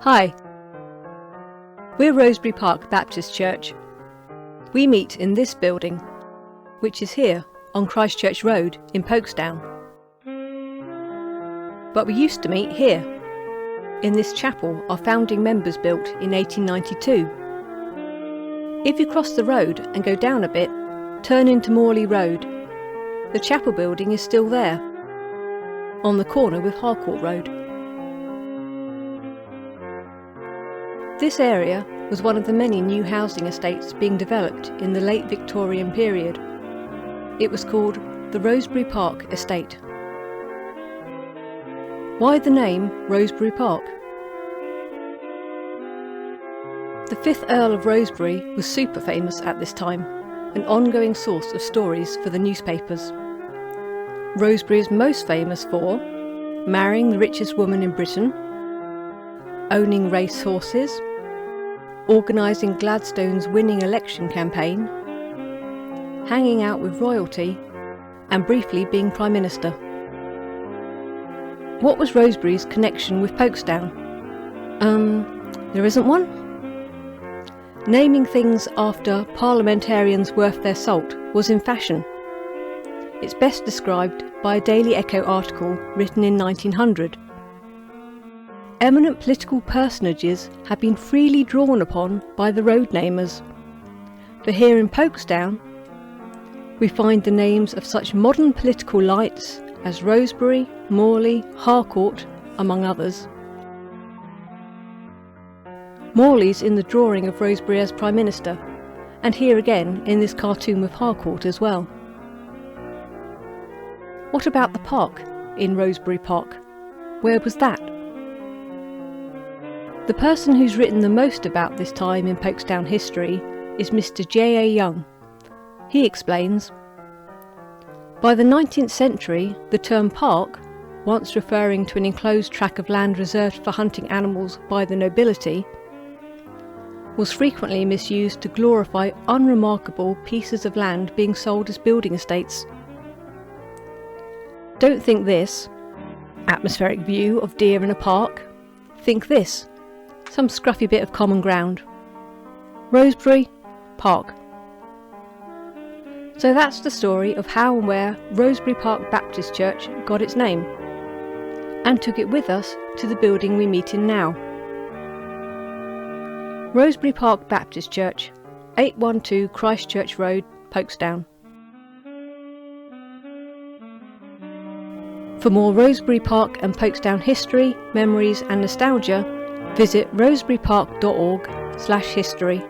Hi, we're Rosebery Park Baptist Church. We meet in this building, which is here on Christchurch Road in Pokesdown. But we used to meet here, in this chapel our founding members built in 1892. If you cross the road and go down a bit, turn into Morley Road. The chapel building is still there, on the corner with Harcourt Road. This area was one of the many new housing estates being developed in the late Victorian period. It was called the Rosebery Park Estate. Why the name Rosebery Park? The 5th Earl of Rosebery was super famous at this time, an ongoing source of stories for the newspapers. Rosebery is most famous for marrying the richest woman in Britain, owning race horses, organising Gladstone's winning election campaign, hanging out with royalty, and briefly being Prime Minister. What was Rosebery's connection with Pokesdown? There isn't one? Naming things after parliamentarians worth their salt was in fashion. It's best described by a Daily Echo article written in 1900. Eminent political personages have been freely drawn upon by the road namers. For here in Pokesdown, we find the names of such modern political lights as Rosebery, Morley, Harcourt, among others. Morley's in the drawing of Rosebery as Prime Minister, and here again in this cartoon with Harcourt as well. What about the park in Rosebery Park? Where was that? The person who's written the most about this time in Pokesdown history is Mr. J.A. Young. He explains, by the 19th century, the term park, once referring to an enclosed tract of land reserved for hunting animals by the nobility, was frequently misused to glorify unremarkable pieces of land being sold as building estates. Don't think this, atmospheric view of deer in a park. Think this, some scruffy bit of common ground. Rosebery Park. So that's the story of how and where Rosebery Park Baptist Church got its name, and took it with us to the building we meet in now. Rosebery Park Baptist Church, 812 Christchurch Road, Pokesdown. For more Rosebery Park and Pokesdown history, memories and nostalgia, visit roseberypark.org/history.